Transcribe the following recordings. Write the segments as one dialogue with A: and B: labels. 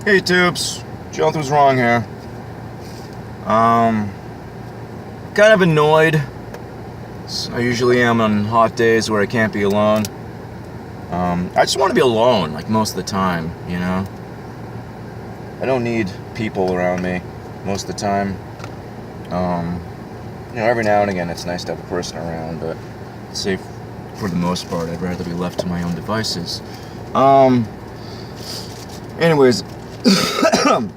A: Hey Tubes, Jonathan's wrong here. Kind of annoyed. I usually am on hot days where I can't be alone. I just want to be alone, like most of the time, you know? I don't need people around me most of the time. Every now and again it's nice to have a person around, but I'd say for the most part I'd rather be left to my own devices. Anyways, a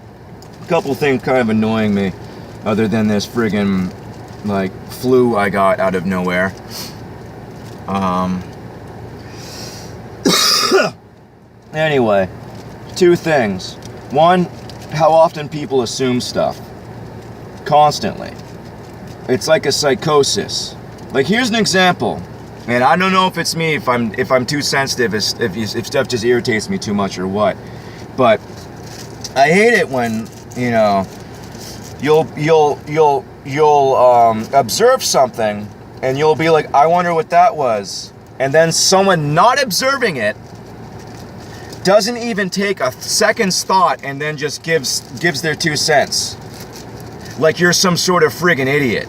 A: couple things kind of annoying me, other than this friggin' like flu I got out of nowhere. Anyway, two things. One, how often people assume stuff. Constantly. It's like a psychosis. Like, here's an example. And I don't know if it's me, if I'm too sensitive, if stuff just irritates me too much or what. But I hate it when, you'll observe something and you'll be like, I wonder what that was. And then someone not observing it doesn't even take a second's thought and then just gives their 2 cents. Like you're some sort of friggin' idiot.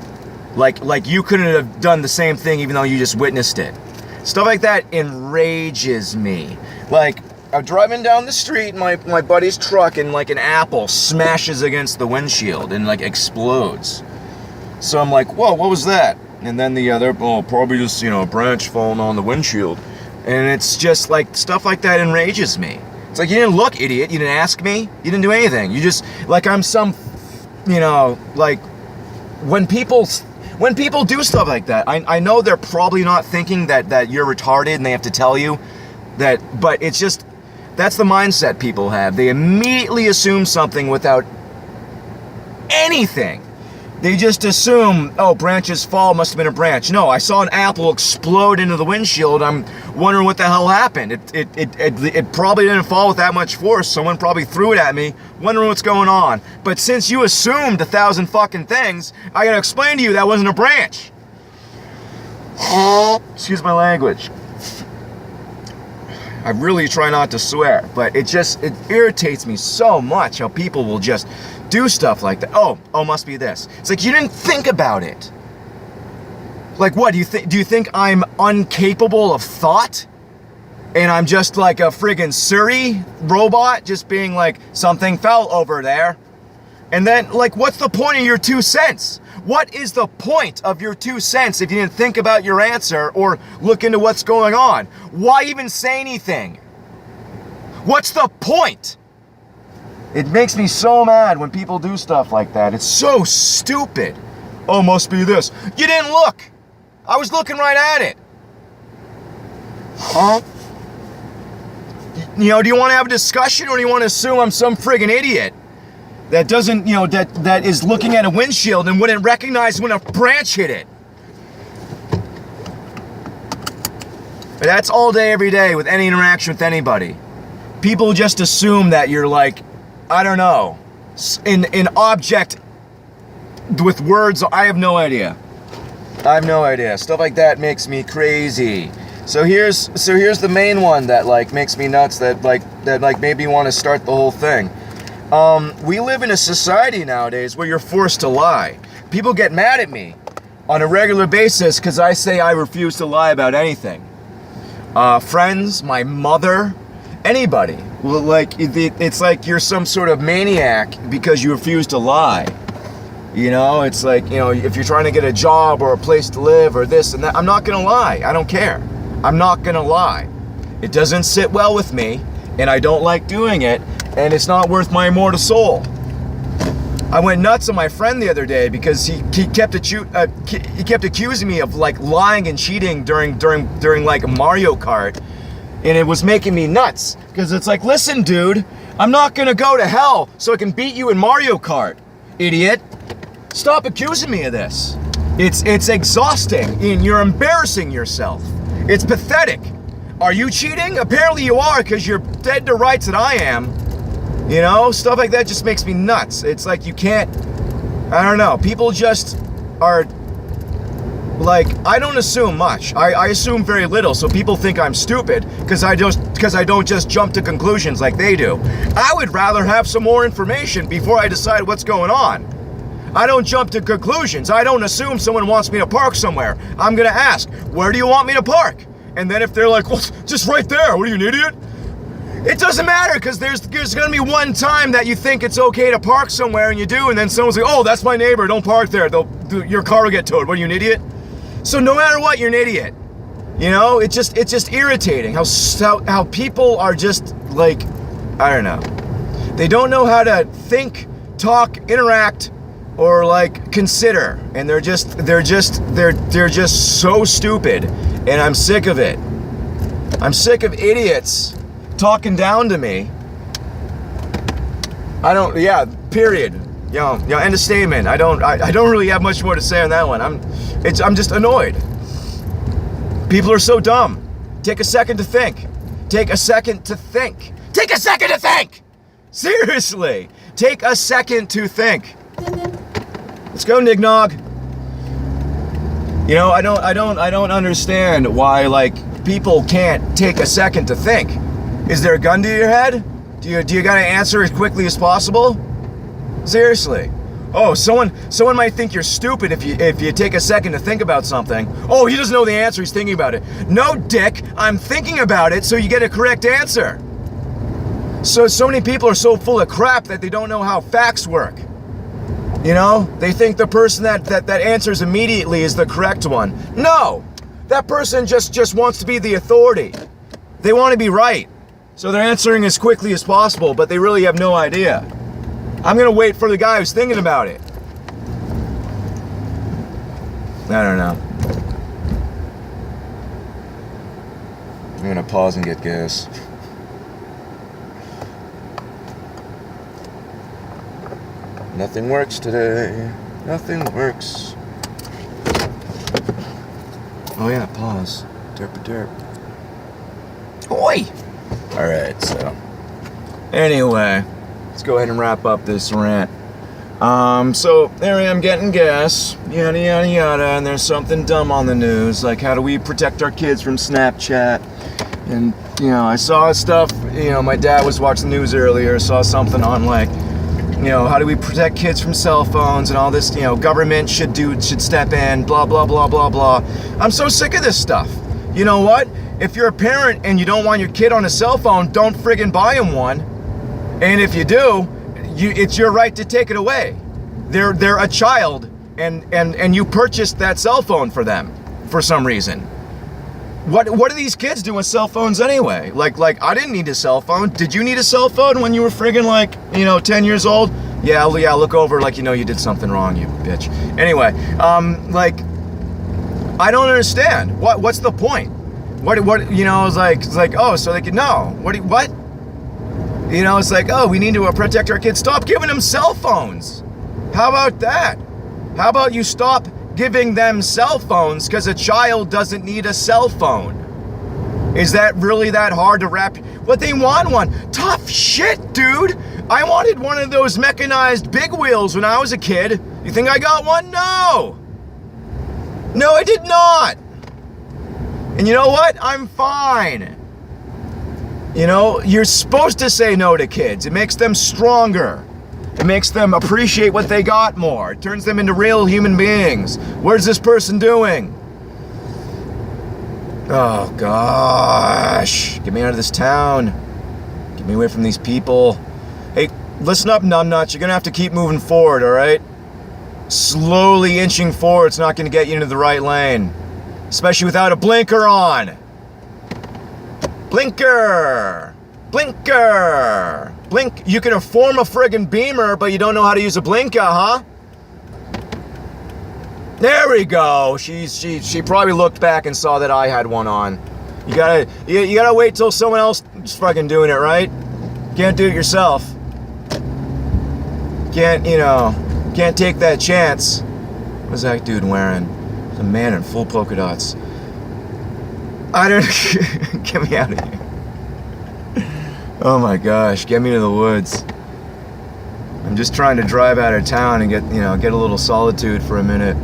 A: Like you couldn't have done the same thing even though you just witnessed it. Stuff like that enrages me. Like, I'm driving down the street, my buddy's truck, and like an apple smashes against the windshield and like explodes. So I'm like, whoa, what was that? And then the other, probably just, a branch falling on the windshield. And it's just like, stuff like that enrages me. It's like, you didn't look, idiot. You didn't ask me. You didn't do anything. You just, like I'm some, like, when people do stuff like that, I know they're probably not thinking that you're retarded and they have to tell you that, but it's just, that's the mindset people have. They immediately assume something without anything. They just assume, branches fall, must have been a branch. No, I saw an apple explode into the windshield. I'm wondering what the hell happened. It probably didn't fall with that much force. Someone probably threw it at me, wondering what's going on. But since you assumed 1,000 fucking things, I gotta explain to you that wasn't a branch. Excuse my language. I really try not to swear, but it irritates me so much how people will just do stuff like that. Oh, must be this. It's like, you didn't think about it. Like, what, do you think I'm incapable of thought? And I'm just like a friggin' Siri robot, just being like, something fell over there. And then, like, what's the point of your 2 cents? What is the point of your 2 cents if you didn't think about your answer or look into what's going on? Why even say anything? What's the point? It makes me so mad when people do stuff like that. It's so stupid. Oh, must be this. You didn't look. I was looking right at it. Huh? Do you want to have a discussion, or do you want to assume I'm some friggin' idiot that doesn't, that is looking at a windshield and wouldn't recognize when a branch hit it? But that's all day, every day with any interaction with anybody. People just assume that you're like, I don't know, an object with words. I have no idea. Stuff like that makes me crazy. So here's the main one that like makes me nuts, that made me want to start the whole thing. We live in a society nowadays where you're forced to lie. People get mad at me on a regular basis because I say I refuse to lie about anything. Friends, my mother, anybody. Well, like, it's like you're some sort of maniac because you refuse to lie. It's like, if you're trying to get a job or a place to live or this and that, I'm not gonna lie. I don't care. I'm not gonna lie. It doesn't sit well with me, and I don't like doing it, and it's not worth my immortal soul. I went nuts on my friend the other day because he kept accusing me of like lying and cheating during like Mario Kart. And it was making me nuts, because it's like, listen, dude, I'm not gonna go to hell so I can beat you in Mario Kart, idiot. Stop accusing me of this. It's exhausting, and you're embarrassing yourself. It's pathetic. Are you cheating? Apparently you are, because you're dead to rights that I am. Stuff like that just makes me nuts. It's like you can't, I don't know, people just are like, I don't assume much. I assume very little, so people think I'm stupid because I don't just jump to conclusions like they do. I would rather have some more information before I decide what's going on. I don't jump to conclusions. I don't assume someone wants me to park somewhere. I'm gonna ask, where do you want me to park? And then if they're like, well, just right there, what are you, an idiot? It doesn't matter, because there's gonna be one time that you think it's okay to park somewhere and you do, and then someone's like, oh, that's my neighbor, don't park there. Your car will get towed. What are you, an idiot? So no matter what, you're an idiot. You know, it's just irritating how people are just like, I don't know. They don't know how to think, talk, interact, or like consider, and they're just so stupid, and I'm sick of it. I'm sick of idiots talking down to me. Period. End of statement. I don't really have much more to say on that one. I'm just annoyed. People are so dumb. Take a second to think. Take a second to think. Take a second to think! Seriously! Take a second to think. Let's go, Nignog. You know, I don't understand why, like, people can't take a second to think. Is there a gun to your head? Do you gotta answer as quickly as possible? Seriously. Oh, someone might think you're stupid if you take a second to think about something. Oh, he doesn't know the answer, he's thinking about it. No, dick, I'm thinking about it so you get a correct answer. So many people are so full of crap that they don't know how facts work. You know, they think the person that answers immediately is the correct one. No, that person just wants to be the authority. They want to be right. So they're answering as quickly as possible, but they really have no idea. I'm gonna wait for the guy who's thinking about it. I don't know. I'm gonna pause and get gas. Nothing works today. Nothing works. Oh yeah, pause. Derp. Oi! Alright, so. Anyway, let's go ahead and wrap up this rant. So there I am getting gas, yada yada yada, and there's something dumb on the news, like how do we protect our kids from Snapchat? And, you know, I saw stuff, you know, my dad was watching the news earlier, saw something on like, you know, how do we protect kids from cell phones and all this, you know, government should step in, blah, blah, blah, blah, blah. I'm so sick of this stuff. You know what? If you're a parent and you don't want your kid on a cell phone, don't friggin' buy him one. And if you do, it's your right to take it away. They're a child, and you purchased that cell phone for them for some reason. What do these kids do with cell phones anyway? Like I didn't need a cell phone. Did you need a cell phone when you were friggin' like, you know, 10 years old? Yeah, look over like you know you did something wrong, you bitch. Anyway, like, I don't understand. What's the point? What you know, it's like, oh, so they can know. What? You know, it's like, oh, we need to protect our kids. Stop giving them cell phones. How about that? How about you stop giving them cell phones because a child doesn't need a cell phone? Is that really that hard to wrap? What, they want one? Tough shit, dude. I wanted one of those mechanized big wheels when I was a kid. You think I got one? No. No, I did not. And you know what? I'm fine. You know, you're supposed to say no to kids. It makes them stronger. It makes them appreciate what they got more. It turns them into real human beings. Where's this person doing? Oh, gosh. Get me out of this town. Get me away from these people. Hey, listen up, numbnuts. You're going to have to keep moving forward, all right? Slowly inching forward's not going to get you into the right lane. Especially without a blinker on. Blinker! Blinker! Blink. You can form a friggin' beamer, but you don't know how to use a blinker, huh? There we go. She probably looked back and saw that I had one on. You gotta wait till someone else is fucking doing it, right? Can't do it yourself. Can't take that chance. What's that dude wearing? It's a man in full polka dots. I don't. Get me out of here. Oh my gosh, get me to the woods. I'm just trying to drive out of town and get a little solitude for a minute.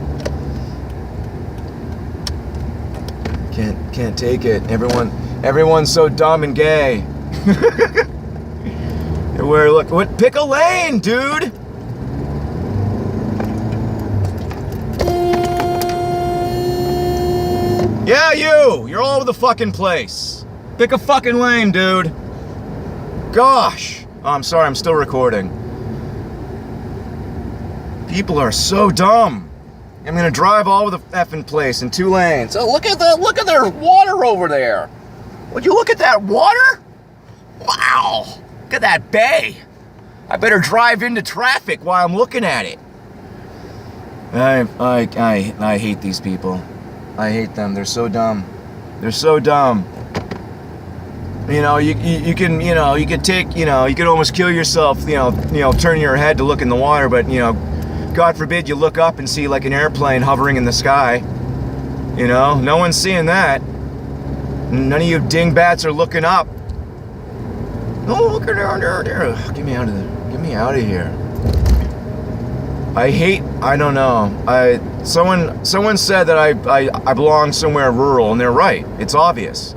A: Can't take it. Everyone's so dumb and gay. Pick a lane, dude. Yeah, you're all over the fucking place. Pick a fucking lane, dude. Gosh. Oh, I'm sorry, I'm still recording. People are so dumb. I'm gonna drive all over the effing place in 2 lanes. Oh, look at their water over there. Would you look at that water? Wow. Look at that bay. I better drive into traffic while I'm looking at it. I hate these people. I hate them. They're so dumb. They're so dumb. You know, you can take, you can almost kill yourself, turning your head to look in the water, but, God forbid you look up and see like an airplane hovering in the sky. No one's seeing that. None of you dingbats are looking up. Oh, look at there. Get me out of there. Get me out of here. I don't know. Someone said that I belong somewhere rural, and they're right. It's obvious.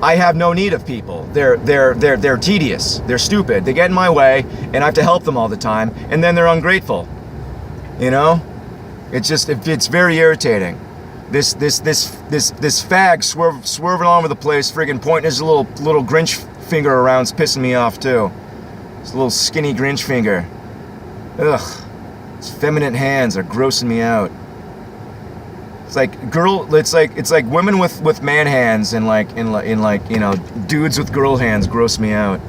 A: I have no need of people. They're tedious. They're stupid. They get in my way, and I have to help them all the time, and then they're ungrateful. It's very irritating. This fag swerving all over the place, friggin' pointing his little Grinch finger around, is pissing me off too. His little skinny Grinch finger. Ugh. His feminine hands are grossing me out. It's like women with man hands and dudes with girl hands gross me out.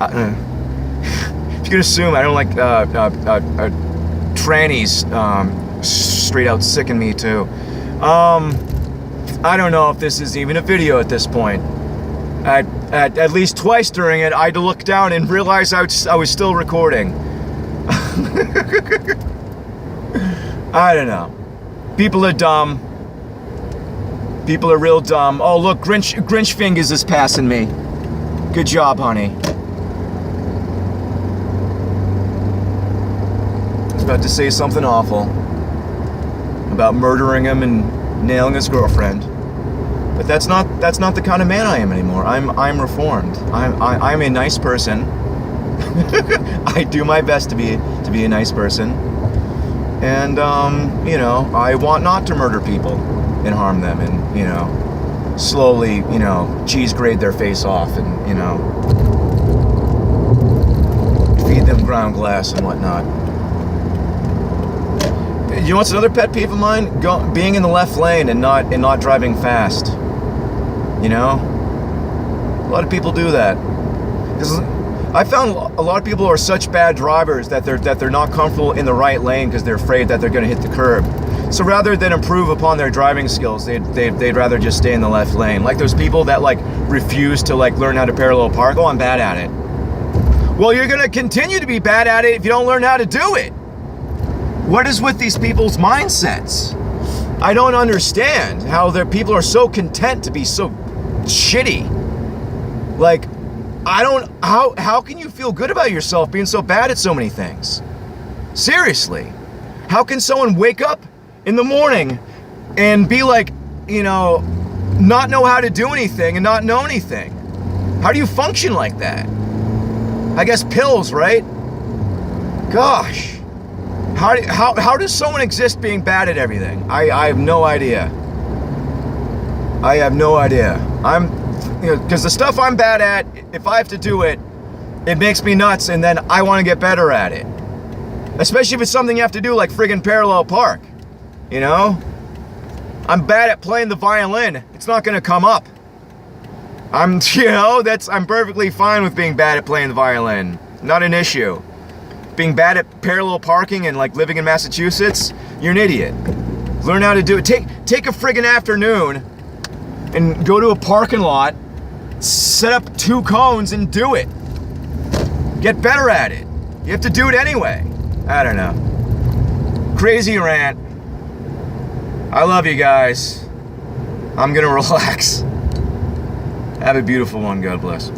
A: If you could assume I don't like trannies, straight out sicken me too. I don't know if this is even a video at this point. At least twice during it, I had to look down and realize I was still recording. I don't know. People are dumb. People are real dumb. Oh, look, Grinch Fingers is passing me. Good job, honey. I was about to say something awful about murdering him and nailing his girlfriend. But that's not the kind of man I am anymore. I'm reformed. I'm a nice person. I do my best to be a nice person. And I want not to murder people and harm them and slowly, cheese grate their face off and, feed them ground glass and whatnot. You know what's another pet peeve of mine? Being in the left lane and not driving fast. A lot of people do that. I found a lot of people are such bad drivers that they're not comfortable in the right lane because they're afraid that they're going to hit the curb. So rather than improve upon their driving skills, they'd rather just stay in the left lane. Like those people that refuse to learn how to parallel park. Oh, I'm bad at it. Well, you're going to continue to be bad at it if you don't learn how to do it. What is with these people's mindsets? I don't understand how people are so content to be so shitty. How can you feel good about yourself being so bad at so many things? Seriously. How can someone wake up in the morning and be not know how to do anything and not know anything? How do you function like that? I guess pills, right? Gosh. How does someone exist being bad at everything? I have no idea. I have no idea. Because the stuff I'm bad at, if I have to do it, it makes me nuts, and then I want to get better at it. Especially if it's something you have to do, like friggin' parallel park. I'm bad at playing the violin. It's not gonna come up. I'm perfectly fine with being bad at playing the violin. Not an issue. Being bad at parallel parking and living in Massachusetts, you're an idiot. Learn how to do it. Take a friggin' afternoon and go to a parking lot, set up 2 cones and do it. Get better at it. You have to do it anyway. I don't know. Crazy rant. I love you guys. I'm gonna relax. Have a beautiful one. God bless.